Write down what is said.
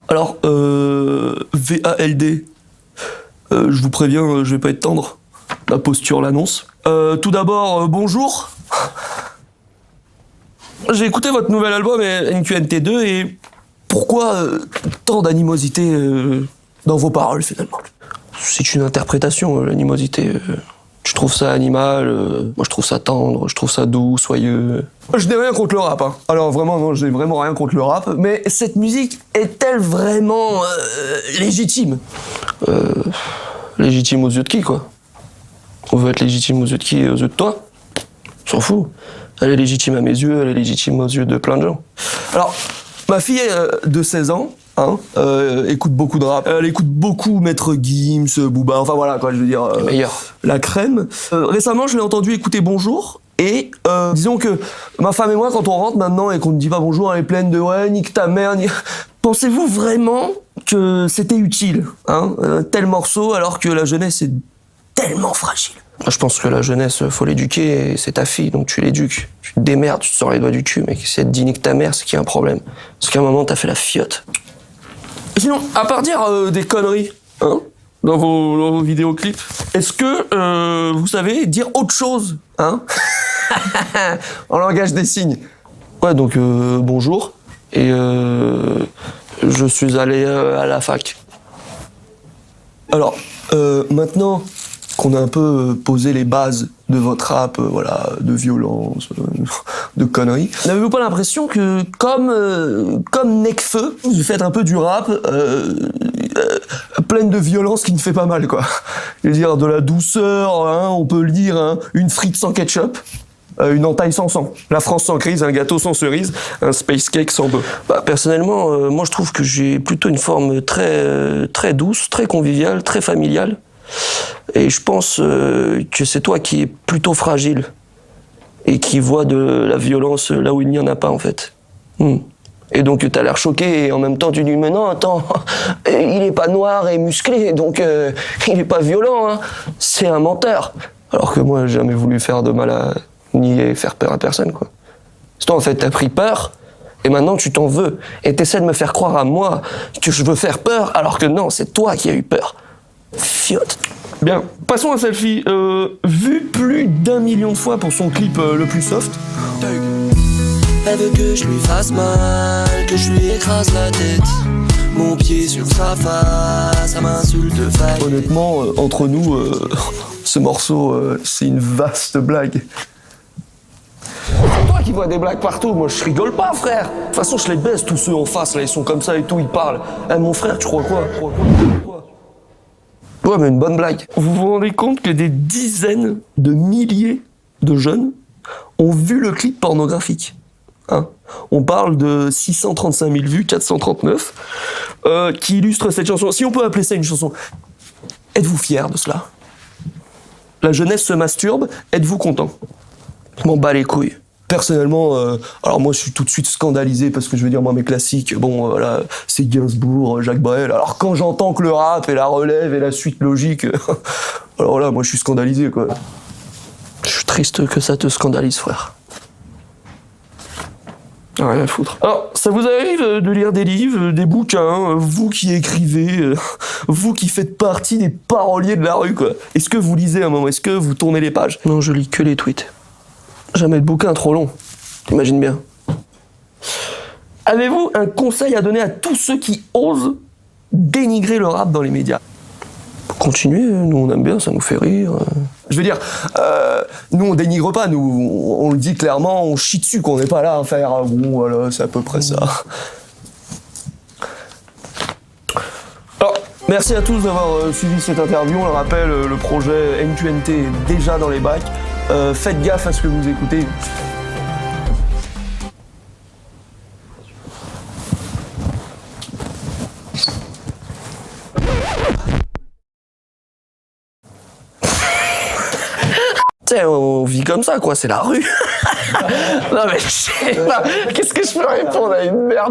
Alors, VALD, je vous préviens, je vais pas être tendre. Ma posture l'annonce. Tout d'abord, bonjour. J'ai écouté votre nouvel album NQNT2 et pourquoi tant d'animosité dans vos paroles finalement? C'est une interprétation, l'animosité. Je trouve ça animal, moi je trouve ça tendre, je trouve ça doux, soyeux. Je n'ai rien contre le rap, hein. Alors vraiment, non, j'ai vraiment rien contre le rap, mais cette musique est-elle vraiment légitime? Légitime aux yeux de qui, quoi? On veut être légitime aux yeux de qui et aux yeux de toi? On s'en fout. Elle est légitime à mes yeux, elle est légitime aux yeux de plein de gens. Alors, ma fille de 16 ans, écoute beaucoup de rap. Elle écoute beaucoup Maître Gims, Booba, enfin voilà quoi, je veux dire, la crème. Récemment, je l'ai entendu écouter Bonjour, et disons que ma femme et moi, quand on rentre maintenant et qu'on ne dit pas bonjour, elle est pleine de ouais, nique ta mère. Pensez-vous vraiment que c'était utile, tel morceau, alors que la jeunesse est tellement fragile? Moi, je pense que la jeunesse, faut l'éduquer, et c'est ta fille, donc tu l'éduques. Tu te démerdes, tu te sors les doigts du cul, mec. Si elle te dit nique ta mère, c'est qu'il y a un problème. Parce qu'à un moment, t'as fait la fiotte. Sinon, à part dire des conneries, dans vos vidéoclips, est-ce que vous savez dire autre chose, en langage des signes? Ouais, donc bonjour, et je suis allé à la fac. Alors, maintenant qu'on a un peu posé les bases de votre rap, voilà, de violence, de conneries, n'avez-vous pas l'impression que, comme Nekfeu, vous faites un peu du rap pleine de violence qui ne fait pas mal, quoi? Je veux dire, de la douceur, on peut le dire, une frite sans ketchup, une entaille sans sang, la France sans crise, un gâteau sans cerise, un space cake sans bœuf. Bah, personnellement, moi je trouve que j'ai plutôt une forme très douce, très conviviale, très familiale. Et je pense que c'est toi qui es plutôt fragile et qui vois de la violence là où il n'y en a pas, en fait. Et donc t'as l'air choqué et en même temps tu dis mais non, attends, il est pas noir et musclé, donc il est pas violent, c'est un menteur. Alors que moi j'ai jamais voulu faire de mal ni faire peur à personne, quoi. C'est toi, en fait, t'as pris peur et maintenant tu t'en veux et t'essaies de me faire croire à moi que je veux faire peur alors que non, c'est toi qui as eu peur. Fiotte. Bien, passons à Selfie. Vu plus d'1 million de fois pour son clip le plus soft. Elle veut que je lui fasse mal, que je lui écrase la tête. Mon pied sur sa face, ça m'insulte faille. Honnêtement, entre nous, ce morceau, c'est une vaste blague. C'est toi qui vois des blagues partout, moi je rigole pas, frère. De toute façon, je les baisse, tous ceux en face, là, ils sont comme ça et tout, ils parlent. Mon frère, tu crois quoi? Ouais, mais une bonne blague. Vous vous rendez compte que des dizaines de milliers de jeunes ont vu le clip pornographique, On parle de 635 000 vues, 439, qui illustrent cette chanson. Si on peut appeler ça une chanson, êtes-vous fiers de cela? La jeunesse se masturbe, êtes-vous content? Je m'en bats les couilles. Personnellement, alors moi je suis tout de suite scandalisé parce que je veux dire, moi mes classiques, bon voilà, c'est Gainsbourg, Jacques Brel. Alors quand j'entends que le rap et la relève et la suite logique, alors là moi je suis scandalisé, quoi. Je suis triste que ça te scandalise, frère. Rien à foutre. Alors, ça vous arrive de lire des livres, des bouquins, vous qui écrivez, vous qui faites partie des paroliers de la rue, quoi. Est-ce que vous lisez un moment? Est-ce que vous tournez les pages? Non, je lis que les tweets. Jamais de bouquin trop long, t'imagines bien. Avez-vous un conseil à donner à tous ceux qui osent dénigrer le rap dans les médias? Continuez, nous on aime bien, ça nous fait rire. Je veux dire, nous on dénigre pas, nous on le dit clairement, on chie dessus, qu'on n'est pas là à faire bon voilà, c'est à peu près ça. Alors, merci à tous d'avoir suivi cette interview. On le rappelle, le projet NQNT est déjà dans les bacs. Faites gaffe à ce que vous écoutez. T'sais, on vit comme ça, quoi, c'est la rue. Non mais je sais pas, qu'est-ce que je peux répondre à une merde